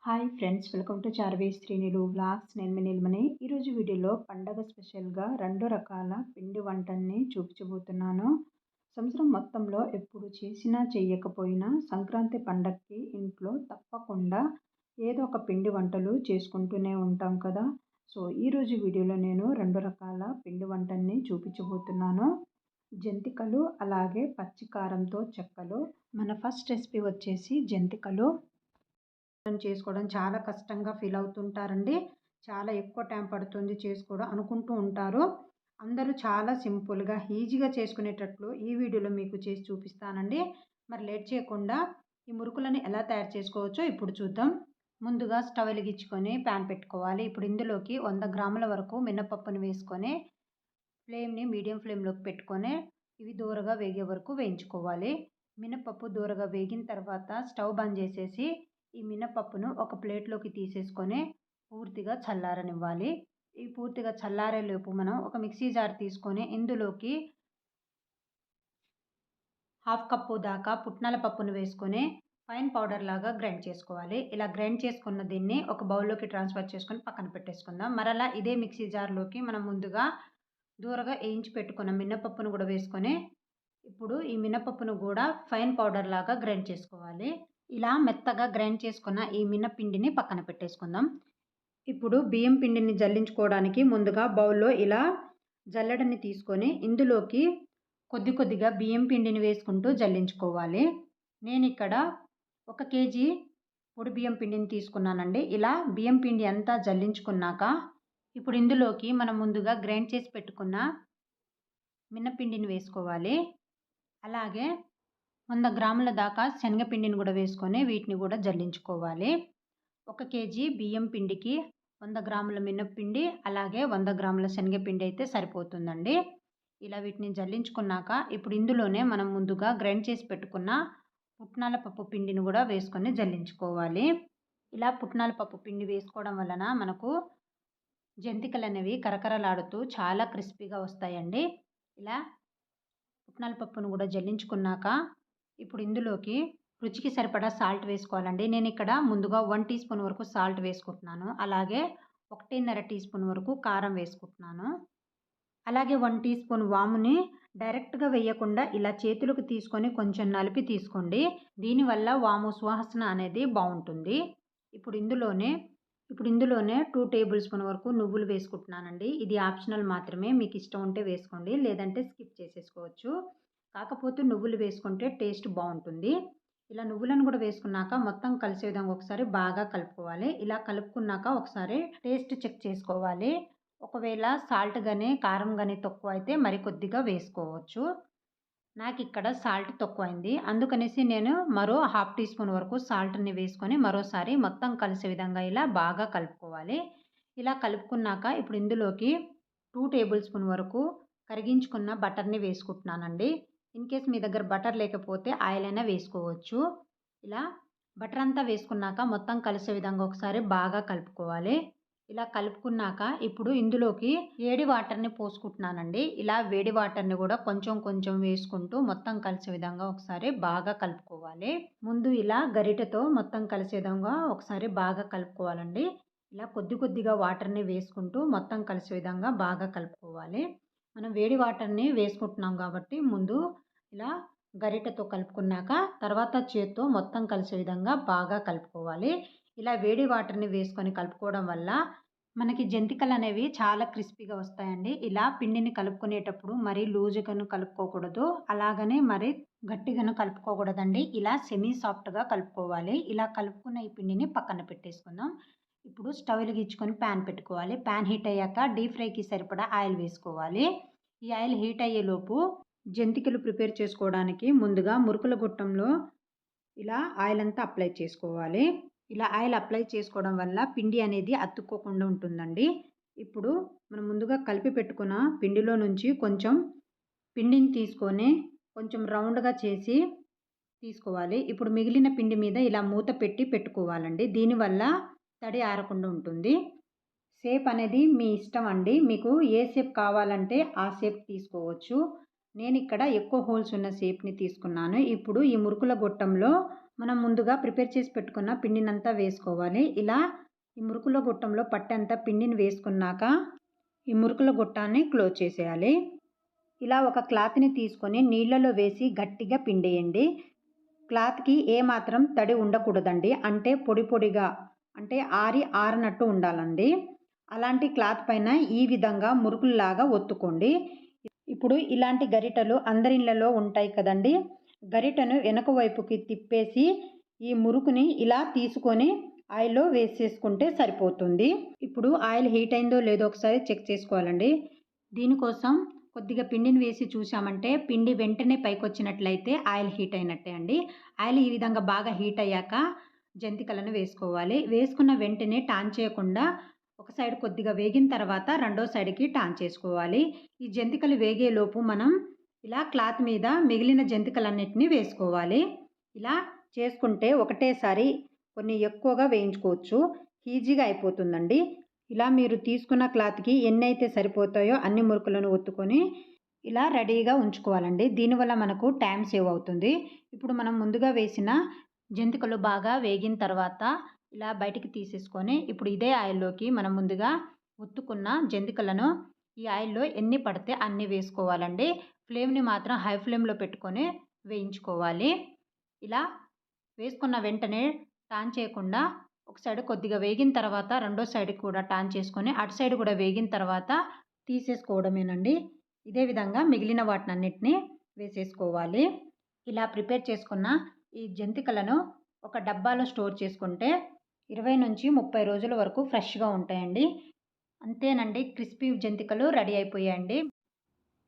Hi friends, welcome to Charvi Srinilu vlogs. నేను మీ నిల్మని. ఈరోజు వీడియోలో పండగ స్పెషల్గా 2 రకాల పిండి వంటల్ని చూపించబోతున్నాను. సంవత్సరం మొత్తంలో ఎప్పుడు చేసినా చేయకపోయినా సంక్రాంతి పండగకి ఇంట్లో తప్పకుండా ఏదో ఒక పిండి వంటలు చేసుకుంటూనే ఉంటాం కదా. సో ఈరోజు వీడియోలో నేను 2 రకాల పిండి వంటల్ని చూపించబోతున్నాను. జంతికలు అలాగే పచ్చికారంతో చెక్కలు. మన ఫస్ట్ రెసిపీ వచ్చేసి జంతికలు. చేసుకోవడం చాలా కష్టంగా ఫీల్ అవుతుంటారండి. చాలా ఎక్కువ టైం పడుతుంది చేసుకోవడం అనుకుంటూ ఉంటారు. అందరూ చాలా సింపుల్గా ఈజీగా చేసుకునేటట్లు ఈ వీడియోలో మీకు చేసి చూపిస్తానండి. మరి లేట్ చేయకుండా ఈ మురుకులను ఎలా తయారు చేసుకోవచ్చో ఇప్పుడు చూద్దాం. ముందుగా స్టవ్ వెలిగించుకొని ప్యాన్ పెట్టుకోవాలి. ఇప్పుడు ఇందులోకి 100 గ్రాముల వరకు మినపప్పును వేసుకొని ఫ్లేమ్ని మీడియం ఫ్లేమ్లోకి పెట్టుకొని ఇవి దూరగా వేగే వరకు వేయించుకోవాలి. మినపప్పు దూరగా వేగిన తర్వాత స్టవ్ బంద్ చేసేసి ఈ మినపప్పును ఒక ప్లేట్లోకి తీసేసుకొని పూర్తిగా చల్లారనివ్వాలి. ఈ పూర్తిగా చల్లారేలోపు మనం ఒక మిక్సీ జార్ తీసుకొని ఇందులోకి 1/2 కప్పు దాకా పుట్నాల పప్పును వేసుకొని ఫైన్ పౌడర్ లాగా గ్రైండ్ చేసుకోవాలి. ఇలా గ్రైండ్ చేసుకున్న దీన్ని ఒక బౌల్లోకి ట్రాన్స్ఫర్ చేసుకొని పక్కన పెట్టేసుకుందాం. మరలా ఇదే మిక్సీ జార్లోకి మనం ముందుగా దూరగా వేయించి పెట్టుకున్న మినపప్పును కూడా వేసుకొని ఇప్పుడు ఈ మినపప్పును కూడా ఫైన్ పౌడర్ లాగా గ్రైండ్ చేసుకోవాలి. ఇలా మెత్తగా గ్రైండ్ చేసుకున్న ఈ మినపిండిని పక్కన పెట్టేసుకుందాం. ఇప్పుడు బియ్యం పిండిని జల్లించుకోవడానికి ముందుగా బౌల్లో ఇలా జల్లెడని తీసుకొని ఇందులోకి కొద్దిగా బియ్యం పిండిని వేసుకుంటూ జల్లించుకోవాలి. నేను ఇక్కడ 1 కేజీ పొడి బియ్యం పిండిని తీసుకున్నానండి. ఇలా బియ్యం పిండి అంతా జల్లించుకున్నాక ఇప్పుడు ఇందులోకి మనం ముందుగా గ్రైండ్ చేసి పెట్టుకున్న మినపిండిని వేసుకోవాలి. అలాగే 100 గ్రాముల దాకా శనగపిండిని కూడా వేసుకొని వీటిని కూడా జల్లించుకోవాలి. 1 కేజీ బియ్యం పిండికి 100 గ్రాముల మినప్పిండి అలాగే 100 గ్రాముల శనగపిండి అయితే సరిపోతుందండి. ఇలా వీటిని జల్లించుకున్నాక ఇప్పుడు ఇందులోనే మనం ముందుగా గ్రైండ్ చేసి పెట్టుకున్న పుట్నాల పప్పు పిండిని కూడా వేసుకొని జల్లించుకోవాలి. ఇలా పుట్నాల పప్పు పిండి వేసుకోవడం వలన మనకు జంతికలు అనేవి కరకరలాడుతూ చాలా క్రిస్పీగా వస్తాయండి. ఇలా పుట్నాల పప్పును కూడా జల్లించుకున్నాక ఇప్పుడు ఇందులోకి రుచికి సరిపడా సాల్ట్ వేసుకోవాలండి. నేను ఇక్కడ ముందుగా 1 టీ స్పూన్ వరకు సాల్ట్ వేసుకుంటున్నాను. అలాగే 1.5 టీ స్పూన్ వరకు కారం వేసుకుంటున్నాను. అలాగే 1 టీ స్పూన్ వాముని డైరెక్ట్గా వేయకుండా ఇలా చేతులకు తీసుకొని కొంచెం నలిపి తీసుకోండి. దీనివల్ల వాము సువాసన అనేది బాగుంటుంది. ఇప్పుడు ఇందులోనే 2 టేబుల్ స్పూన్ వరకు నువ్వులు వేసుకుంటున్నానండి. ఇది ఆప్షనల్ మాత్రమే, మీకు ఇష్టం ఉంటే వేసుకోండి, లేదంటే స్కిప్ చేసేసుకోవచ్చు. కాకపోతే నువ్వులు వేసుకుంటే టేస్ట్ బాగుంటుంది. ఇలా నువ్వులను కూడా వేసుకున్నాక మొత్తం కలిసే విధంగా ఒకసారి బాగా కలుపుకోవాలి. ఇలా కలుపుకున్నాక ఒకసారి టేస్ట్ చెక్ చేసుకోవాలి. ఒకవేళ సాల్ట్ కానీ కారం కానీ తక్కువ అయితే మరి కొద్దిగా వేసుకోవచ్చు. నాకు ఇక్కడ సాల్ట్ తక్కువైంది, అందుకనేసి నేను మరో 1/2 టీ స్పూన్ వరకు సాల్ట్ని వేసుకొని మరోసారి మొత్తం కలిసే విధంగా ఇలా బాగా కలుపుకోవాలి. ఇలా కలుపుకున్నాక ఇప్పుడు ఇందులోకి 2 టేబుల్ స్పూన్ వరకు కరిగించుకున్న బటర్ని వేసుకుంటున్నానండి. ఇన్ కేస్ మీ దగ్గర బటర్ లేకపోతే ఆయిల్ అయినా వేసుకోవచ్చు. ఇలా బటర్ అంతా వేసుకున్నాక మొత్తం కలిసే విధంగా ఒకసారి బాగా కలుపుకోవాలి. ఇలా కలుపుకున్నాక ఇప్పుడు ఇందులోకి వేడి వాటర్ని పోసుకుంటున్నానండి. ఇలా వేడి వాటర్ని కూడా కొంచెం వేసుకుంటూ మొత్తం కలిసే విధంగా ఒకసారి బాగా కలుపుకోవాలి. ముందు ఇలా గరిటెతో మొత్తం కలిసే విధంగా ఒకసారి బాగా కలుపుకోవాలండి. ఇలా కొద్దిగా వాటర్ని వేసుకుంటూ మొత్తం కలిసే విధంగా బాగా కలుపుకోవాలి. మనం వేడి వాటర్ని వేసుకుంటున్నాం కాబట్టి ముందు ఇలా గరిటెతో కలుపుకున్నాక తర్వాత చేత్తో మొత్తం కలిసే విధంగా బాగా కలుపుకోవాలి. ఇలా వేడి వాటర్ని వేసుకొని కలుపుకోవడం వల్ల మనకి జంతికలు అనేవి చాలా క్రిస్పీగా వస్తాయండి. ఇలా పిండిని కలుపుకునేటప్పుడు మరీ లూజుగాను కలుపుకోకూడదు, అలాగనే మరి గట్టిగాను కలుపుకోకూడదండి. ఇలా సెమీ సాఫ్ట్గా కలుపుకోవాలి. ఇలా కలుపుకున్న ఈ పిండిని పక్కన పెట్టేసుకుందాం. ఇప్పుడు స్టవ్ వెలిగించుకొని ప్యాన్ పెట్టుకోవాలి. ప్యాన్ హీట్ అయ్యాక డీప్ ఫ్రైకి సరిపడా ఆయిల్ వేసుకోవాలి. ఈ ఆయిల్ హీట్ అయ్యేలోపు జంతికలు ప్రిపేర్ చేసుకోవడానికి ముందుగా మురుకుల గుట్టంలో ఇలా ఆయిల్ అంతా అప్లై చేసుకోవాలి. ఇలా ఆయిల్ అప్లై చేసుకోవడం వల్ల పిండి అనేది అతుక్కోకుండా ఉంటుందండి. ఇప్పుడు మనం ముందుగా కలిపి పెట్టుకున్న పిండిలో నుంచి కొంచెం పిండిని తీసుకొని కొంచెం రౌండ్గా చేసి తీసుకోవాలి. ఇప్పుడు మిగిలిన పిండి మీద ఇలా మూత పెట్టుకోవాలండి. దీనివల్ల తడి ఆరకుండా ఉంటుంది. షేప్ అనేది మీ ఇష్టం అండి, మీకు ఏ షేప్ కావాలంటే ఆ షేప్ తీసుకోవచ్చు. నేను ఇక్కడ ఎక్కువ హోల్స్ ఉన్న షేప్ని తీసుకున్నాను. ఇప్పుడు ఈ మురుకుల గొట్టంలో మనం ముందుగా ప్రిపేర్ చేసి పెట్టుకున్న పిండినంతా వేసుకోవాలి. ఇలా ఈ మురుకుల గొట్టంలో పట్టేంత పిండిని వేసుకున్నాక ఈ మురుకుల గొట్టాన్ని క్లోజ్ చేసేయాలి. ఇలా ఒక క్లాత్‌ని తీసుకొని నీళ్ళలో వేసి గట్టిగా పిండేయండి. క్లాత్‌కి ఏమాత్రం తడి ఉండకూడదండి. అంటే పొడి పొడిగా అంటే ఆరనట్టు ఉండాలండి. అలాంటి క్లాత్ పైన ఈ విధంగా మురుకుల్లాగా ఒత్తుకోండి. ఇప్పుడు ఇలాంటి గరిటెలు అందరి ఇళ్ళలో ఉంటాయి కదండీ! గరిటెను వెనక వైపుకి తిప్పేసి ఈ మురుకుని ఇలా తీసుకొని ఆయిల్‌లో వేసేసుకుంటే సరిపోతుంది. ఇప్పుడు ఆయిల్ హీట్ అయిందో లేదో ఒకసారి చెక్ చేసుకోవాలండి. దీనికోసం కొద్దిగా పిండిని వేసి చూసామంటే పిండి వెంటనే పైకొచ్చినట్లయితే ఆయిల్ హీట్ అయినట్టే అండి. ఆయిల్ ఈ విధంగా బాగా హీట్ అయ్యాక జంతికలను వేసుకోవాలి. వేసుకున్న వెంటనే టర్న్ చేయకుండా ఒక సైడ్ కొద్దిగా వేగిన తర్వాత రెండో సైడ్‌కి టర్న్ చేసుకోవాలి. ఈ జంతికలు వేగేలోపు మనం ఇలా క్లాత్ మీద మిగిలిన జంతికలన్నిటిని వేసుకోవాలి. ఇలా చేసుకుంటే ఒకటేసారి కొన్ని ఎక్కువగా వేయించుకోవచ్చు. ఈజీగా అయిపోతుందండి. ఇలా మీరు తీసుకున్న క్లాత్‌కి ఎన్నైతే సరిపోతాయో అన్ని మురుకులను ఒత్తుకొని ఇలా రెడీగా ఉంచుకోవాలండి. దీనివల్ల మనకు టైం సేవ్ అవుతుంది. ఇప్పుడు మనం ముందుగా వేసిన జంతికలు బాగా వేగిన తర్వాత ఇలా బయటికి తీసేసుకొని ఇప్పుడు ఇదే ఆయిల్‌లోకి మనం ముందుగా ఒత్తుకున్న జంతికలను ఈ ఆయిల్‌లో ఎన్ని పడితే అన్ని వేసుకోవాలండి. ఫ్లేమ్‌ని మాత్రం హై ఫ్లేమ్‌లో పెట్టుకొని వేయించుకోవాలి. ఇలా వేసుకున్న వెంటనే టర్న్ చేయకుండా ఒక సైడ్ కొద్దిగా వేగిన తర్వాత రెండో సైడ్ కూడా టర్న్ చేసుకొని అటు సైడ్ కూడా వేగిన తర్వాత తీసేసుకోవడమేనండి. ఇదే విధంగా మిగిలిన వాటినన్నిటిని వేసేసుకోవాలి. ఇలా ప్రిపేర్ చేసుకున్న ఈ జంతికలను ఒక డబ్బాలో స్టోర్ చేసుకుంటే 20-30 రోజుల వరకు ఫ్రెష్‌గా ఉంటాయండి. అంతేనండి, క్రిస్పీ జంతికలు రెడీ అయిపోయాయండి.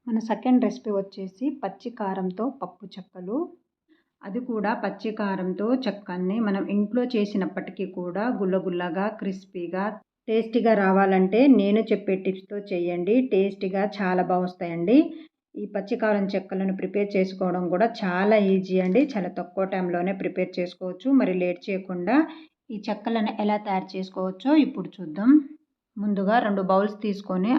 మన సెకండ్ రెసిపీ వచ్చేసి పచ్చి కారంతో పప్పు చెక్కలు. అది కూడా పచ్చి కారంతో చెక్కల్ని మనం ఇంట్లో చేసినప్పటికీ కూడా గుల్లగుల్లగా, క్రిస్పీగా, టేస్టీగా రావాలంటే నేను చెప్పే టిప్స్‌తో చేయండి. టేస్టీగా చాలా వస్తాయండి. ఈ పచ్చి కారం చెక్కలను ప్రిపేర్ చేసుకోవడం కూడా చాలా ఈజీ అండి. చాలా తక్కువ టైంలోనే ప్రిపేర్ చేసుకోవచ్చు. మరి లేట్ చేయకుండా ఈ చెక్కలను ఎలా తయారు చేసుకోవచ్చో ఇప్పుడు చూద్దాం. ముందుగా 2 బౌల్స్ తీసుకొని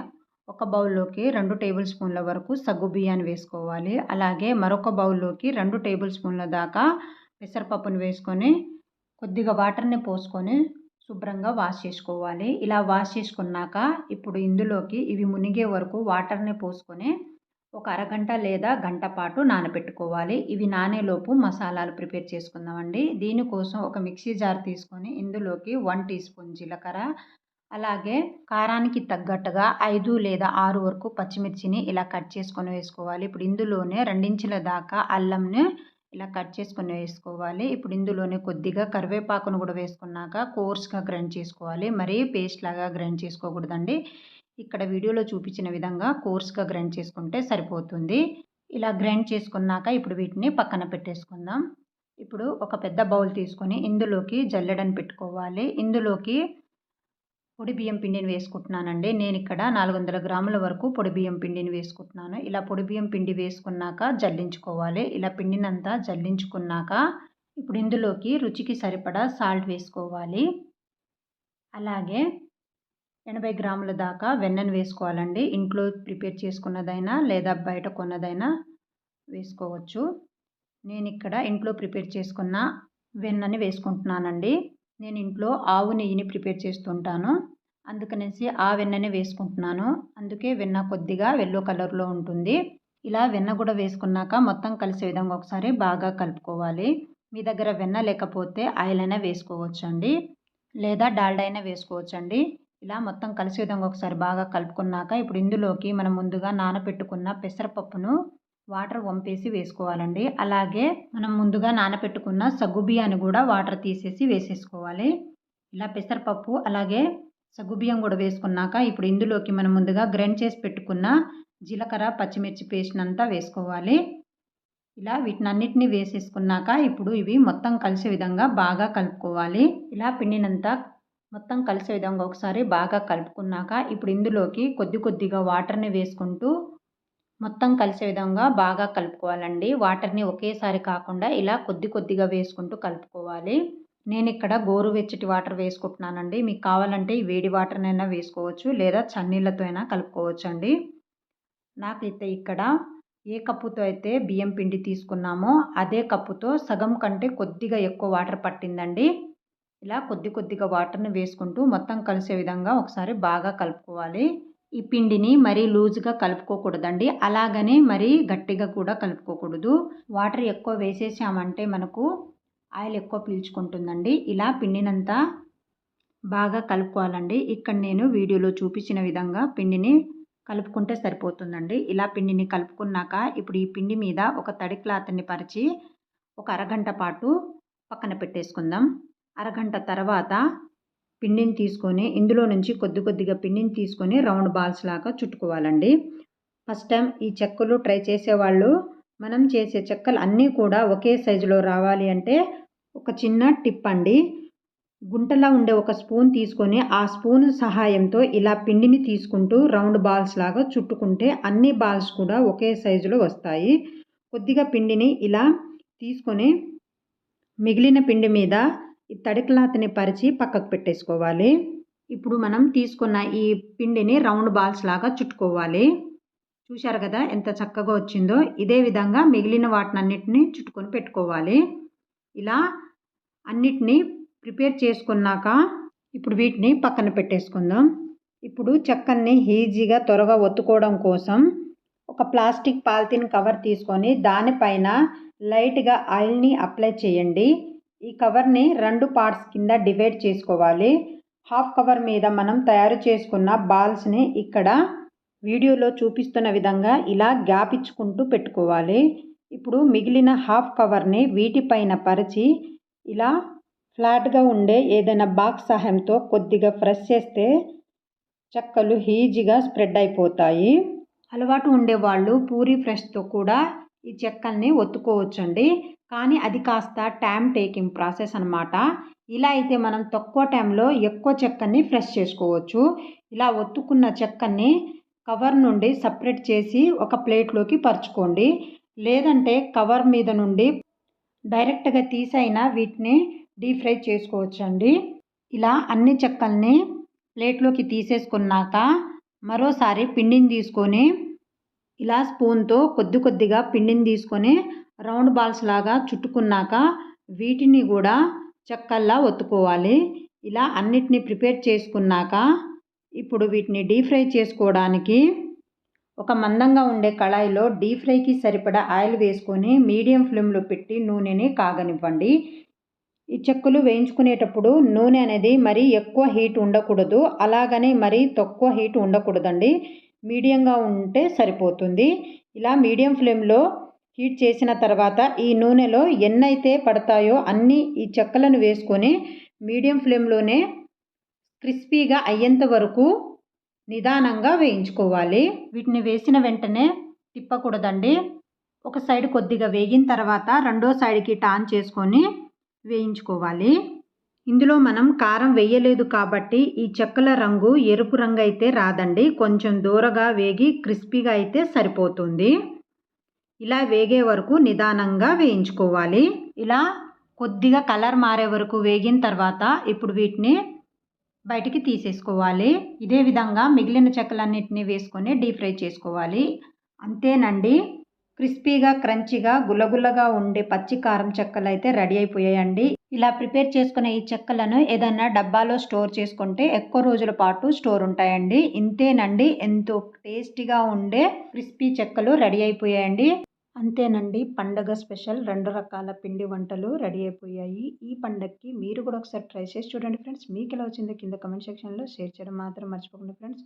ఒక బౌల్‌లోకి 2 టేబుల్ స్పూన్ల వరకు సగ్గుబియ్యాన్ని వేసుకోవాలి. అలాగే మరొక బౌల్‌లోకి 2 టేబుల్ స్పూన్ల దాకా పెసరపప్పును వేసుకొని కొద్దిగా వాటర్‌ని పోసుకొని శుభ్రంగా వాష్ చేసుకోవాలి. ఇలా వాష్ చేసుకున్నాక ఇప్పుడు ఇందులోకి ఇవి మునిగే వరకు వాటర్‌ని పోసుకొని ఒక అరగంట లేదా గంట పాటు నానబెట్టుకోవాలి. ఇవి నానేలోపు మసాలాలు ప్రిపేర్ చేసుకుందామండి. దీనికోసం ఒక మిక్సీ జార్ తీసుకొని ఇందులోకి 1 టీ స్పూన్ జీలకర్ర, అలాగే కారానికి తగ్గట్టుగా 5 లేదా 6 వరకు పచ్చిమిర్చిని ఇలా కట్ చేసుకొని వేసుకోవాలి. ఇప్పుడు ఇందులోనే 2 ఇంచుల దాకా అల్లంని ఇలా కట్ చేసుకొని వేసుకోవాలి. ఇప్పుడు ఇందులోనే కొద్దిగా కరివేపాకును కూడా వేసుకున్నాక కోర్స్‌గా గ్రైండ్ చేసుకోవాలి. మరీ పేస్ట్ లాగా గ్రైండ్ చేసుకోకూడదండి. ఇక్కడ వీడియోలో చూపించిన విధంగా కోర్స్‌గా గ్రైండ్ చేసుకుంటే సరిపోతుంది. ఇలా గ్రైండ్ చేసుకున్నాక ఇప్పుడు వీటిని పక్కన పెట్టేసుకుందాం. ఇప్పుడు ఒక పెద్ద బౌల్ తీసుకొని ఇందులోకి జల్లెడని పెట్టుకోవాలి. ఇందులోకి పొడి బియ్యం పిండిని వేసుకుంటున్నానండి. నేను ఇక్కడ 400 గ్రాముల వరకు పొడి బియ్యం పిండిని వేసుకుంటున్నాను. ఇలా పొడి బియ్యం పిండి వేసుకున్నాక జల్లించుకోవాలి. ఇలా పిండినంతా జల్లించుకున్నాక ఇప్పుడు ఇందులోకి రుచికి సరిపడా సాల్ట్ వేసుకోవాలి. అలాగే 80 గ్రాముల దాకా వెన్నను వేసుకోవాలండి. ఇంట్లో ప్రిపేర్ చేసుకున్నదైనా లేదా బయట కొన్నదైనా వేసుకోవచ్చు. నేను ఇక్కడ ఇంట్లో ప్రిపేర్ చేసుకున్న వెన్నని వేసుకుంటున్నానండి. నేను ఇంట్లో ఆవు నెయ్యిని ప్రిపేర్ చేస్తుంటాను. అందుకనేసి ఆ వెన్ననే వేసుకుంటున్నాను. అందుకే వెన్న కొద్దిగా యెల్లో కలర్‌లో ఉంటుంది. ఇలా వెన్న కూడా వేసుకున్నాక మొత్తం కలిసే విధంగా ఒకసారి బాగా కలుపుకోవాలి. మీ దగ్గర వెన్న లేకపోతే ఆయిల్ అయినా వేసుకోవచ్చండి. లేదా డాల్డా అయినా వేసుకోవచ్చండి. ఇలా మొత్తం కలిసే విధంగా ఒకసారి బాగా కలుపుకున్నాక ఇప్పుడు ఇందులోకి మనం ముందుగా నానబెట్టుకున్న పెసరపప్పును వాటర్ వంపేసి వేసుకోవాలండి. అలాగే మనం ముందుగా నానబెట్టుకున్న సగ్గుబియ్యాన్ని కూడా వాటర్ తీసేసి వేసేసుకోవాలి. ఇలా పెసరపప్పు అలాగే సగ్గుబియ్యం కూడా వేసుకున్నాక ఇప్పుడు ఇందులోకి మనం ముందుగా గ్రైండ్ చేసి పెట్టుకున్న జీలకర్ర, పచ్చిమిర్చి పేస్ట్‌నంతా వేసుకోవాలి. ఇలా వీటినన్నిటిని వేసేసుకున్నాక ఇప్పుడు ఇవి మొత్తం కలిసే విధంగా బాగా కలుపుకోవాలి. ఇలా పిండినంతా మొత్తం కలిసే విధంగా ఒకసారి బాగా కలుపుకున్నాక ఇప్పుడు ఇందులోకి కొద్దిగా వాటర్‌ని వేసుకుంటూ మొత్తం కలిసే విధంగా బాగా కలుపుకోవాలండి. వాటర్‌ని ఒకేసారి కాకుండా ఇలా కొద్దిగా వేసుకుంటూ కలుపుకోవాలి. నేనిక్కడ గోరువెచ్చటి వాటర్ వేసుకుంటున్నానండి. మీకు కావాలంటే ఈ వేడి వాటర్‌నైనా వేసుకోవచ్చు లేదా చన్నీళ్ళతో అయినా కలుపుకోవచ్చండి. నాకైతే ఇక్కడ ఏ కప్పుతో అయితే బియ్యం పిండి తీసుకున్నామో అదే కప్పుతో సగం కంటే కొద్దిగా ఎక్కువ వాటర్ పట్టిందండి. ఇలా కొద్దిగా వాటర్‌ని వేసుకుంటూ మొత్తం కలిసే విధంగా ఒకసారి బాగా కలుపుకోవాలి. ఈ పిండిని మరీ లూజ్‌గా కలుపుకోకూడదండి. అలాగని మరీ గట్టిగా కూడా కలుపుకోకూడదు. వాటర్ ఎక్కువ వేసేసామంటే మనకు ఆయిల్ ఎక్కువ పీల్చుకుంటుందండి. ఇలా పిండినంతా బాగా కలుపుకోవాలండి. ఇక్కడ నేను వీడియోలో చూపించిన విధంగా పిండిని కలుపుకుంటే సరిపోతుందండి. ఇలా పిండిని కలుపుకున్నాక ఇప్పుడు ఈ పిండి మీద ఒక తడి క్లాత్‌ని పరిచి ఒక అరగంట పాటు పక్కన పెట్టేసుకుందాం. అరగంట తర్వాత పిండిని తీసుకొని ఇందులో నుంచి కొద్దిగా పిండిని తీసుకొని రౌండ్ బాల్స్ లాగా చుట్టుకోవాలండి. ఫస్ట్ టైం ఈ చెక్కలు ట్రై చేసేవాళ్ళు మనం చేసే చెక్కలు అన్నీ కూడా ఒకే సైజులో రావాలి అంటే ఒక చిన్న టిప్ అండి. గుంటలా ఉండే ఒక స్పూన్ తీసుకొని ఆ స్పూన్ సహాయంతో ఇలా పిండిని తీసుకుంటూ రౌండ్ బాల్స్ లాగా చుట్టుకుంటే అన్ని బాల్స్ కూడా ఒకే సైజులో వస్తాయి. కొద్దిగా పిండిని ఇలా తీసుకొని మిగిలిన పిండి మీద ఈ తడి క్లాత్‌ని పరిచి పక్కకు పెట్టేసుకోవాలి. ఇప్పుడు మనం తీసుకున్న ఈ పిండిని రౌండ్ బాల్స్ లాగా చుట్టుకోవాలి. చూశారు కదా ఎంత చక్కగా వచ్చిందో. ఇదే విధంగా మిగిలిన వాటినన్నిటిని చుట్టుకొని పెట్టుకోవాలి. ఇలా అన్నిటిని ప్రిపేర్ చేసుకున్నాక ఇప్పుడు వీటిని పక్కన పెట్టేసుకుందాం. ఇప్పుడు చెక్కల్ని ఈజీగా త్వరగా ఒత్తుకోవడం కోసం ఒక ప్లాస్టిక్ పాలిథిన్ కవర్ తీసుకొని దానిపైన లైట్‌గా ఆయిల్‌ని అప్లై చేయండి. ఈ కవర్‌ని 2 పార్ట్స్ కింద డివైడ్ చేసుకోవాలి. హాఫ్ కవర్ మీద మనం తయారు చేసుకున్న బాల్స్‌ని ఇక్కడ వీడియోలో చూపిస్తున్న విధంగా ఇలా గ్యాప్ ఇచ్చుకుంటూ పెట్టుకోవాలి. ఇప్పుడు మిగిలిన హాఫ్ కవర్‌ని వీటిపైన పరిచి ఇలా ఫ్లాట్‌గా ఉండే ఏదైనా బాక్స్ సహాయంతో కొద్దిగా ప్రెస్ చేస్తే చెక్కలు ఈజీగా స్ప్రెడ్ అయిపోతాయి. అలవాటు ఉండేవాళ్ళు పూరీ ప్రెస్‌తో కూడా ఈ చెక్కల్ని ఒత్తుకోవచ్చండి. కానీ అది కాస్త టైమ్ టేకింగ్ ప్రాసెస్ అనమాట. ఇలా అయితే మనం తక్కువ టైంలో ఎక్కువ చెక్కని ప్రెస్ చేసుకోవచ్చు. ఇలా ఒత్తుకున్న చెక్కని కవర్ నుండి సపరేట్ చేసి ఒక ప్లేట్‌లోకి పరుచుకోండి. లేదంటే కవర్ మీద నుండి డైరెక్ట్‌గా తీసైనా వీటిని డీప్ ఫ్రై చేసుకోవచ్చండి. ఇలా అన్ని చెక్కల్ని ప్లేట్‌లోకి తీసేసుకున్నాక మరోసారి పిండిని తీసుకొని ఇలా స్పూన్‌తో కొద్దిగా పిండిని తీసుకొని రౌండ్ బాల్స్ లాగా చుట్టుకున్నాక వీటిని కూడా చెక్కల్లా ఒత్తుకోవాలి. ఇలా అన్నిటిని ప్రిపేర్ చేసుకున్నాక ఇప్పుడు వీటిని డీప్ ఫ్రై చేసుకోవడానికి ఒక మందంగా ఉండే కళాయిలో డీప్ ఫ్రైకి సరిపడా ఆయిల్ వేసుకొని మీడియం ఫ్లేమ్‌లో పెట్టి నూనెని కాగనివ్వండి. ఈ చెక్కలు వేయించుకునేటప్పుడు నూనె అనేది మరీ ఎక్కువ హీట్ ఉండకూడదు. అలాగని మరీ తక్కువ హీట్ ఉండకూడదండి. మీడియంగా ఉంటే సరిపోతుంది. ఇలా మీడియం ఫ్లేమ్‌లో హీట్ చేసిన తర్వాత ఈ నూనెలో ఎన్నైతే పడతాయో అన్నీ ఈ చెక్కలను వేసుకొని మీడియం ఫ్లేమ్‌లోనే క్రిస్పీగా అయ్యేంత వరకు నిదానంగా వేయించుకోవాలి. వీటిని వేసిన వెంటనే తిప్పకూడదండి. ఒక సైడ్ కొద్దిగా వేగిన తర్వాత రెండో సైడ్‌కి టర్న్ చేసుకొని వేయించుకోవాలి. ఇందులో మనం కారం వేయలేదు కాబట్టి ఈ చెక్కల రంగు ఎరుపు రంగు అయితే రాదండి. కొంచెం దూరగా వేగి క్రిస్పీగా అయితే సరిపోతుంది. ఇలా వేగే వరకు నిదానంగా వేయించుకోవాలి. ఇలా కొద్దిగా కలర్ మారే వరకు వేగిన తర్వాత ఇప్పుడు వీటిని బయటికి తీసేసుకోవాలి. ఇదే విధంగా మిగిలిన చెక్కలన్నిటిని వేసుకొని డీప్ ఫ్రై చేసుకోవాలి. అంతేనండి. క్రిస్పీగా క్రంచీగా గుల్లగుల్లగా ఉండే పచ్చి కారం చెక్కలు అయితే రెడీ అయిపోయాయండి. ఇలా ప్రిపేర్ చేసుకున్న ఈ చెక్కలను ఏదైనా డబ్బాలో స్టోర్ చేసుకుంటే ఎక్కువ రోజుల పాటు స్టోర్ ఉంటాయండి. ఇంతేనండి, ఎంతో టేస్టీగా ఉండే క్రిస్పీ చెక్కలు రెడీ అయిపోయాయండి. అంతేనండి, పండగ స్పెషల్ 2 రకాల పిండి వంటలు రెడీ అయిపోయాయి. ఈ పండగకి మీరు కూడా ఒకసారి ట్రై చేసి చూడండి ఫ్రెండ్స్. మీకు ఎలా వచ్చిందో కింద కమెంట్ సెక్షన్లో షేర్ చేయడం మాత్రం మర్చిపోకండి ఫ్రెండ్స్.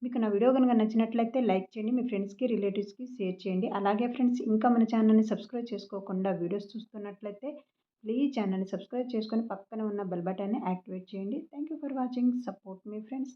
మీకు నా వీడియో కనుక నచ్చినట్లయితే లైక్ చేయండి. మీ ఫ్రెండ్స్కి రిలేటివ్స్కి షేర్ చేయండి. అలాగే ఫ్రెండ్స్, ఇంకా మన ఛానల్ని సబ్స్క్రైబ్ చేసుకోకుండా వీడియోస్ చూస్తున్నట్లయితే ప్లీజ్ ఛానల్ని సబ్స్క్రైబ్ చేసుకొని పక్కన ఉన్న బెల్ బటన్ని యాక్టివేట్ చేయండి. Thank you for watching. Support me friends.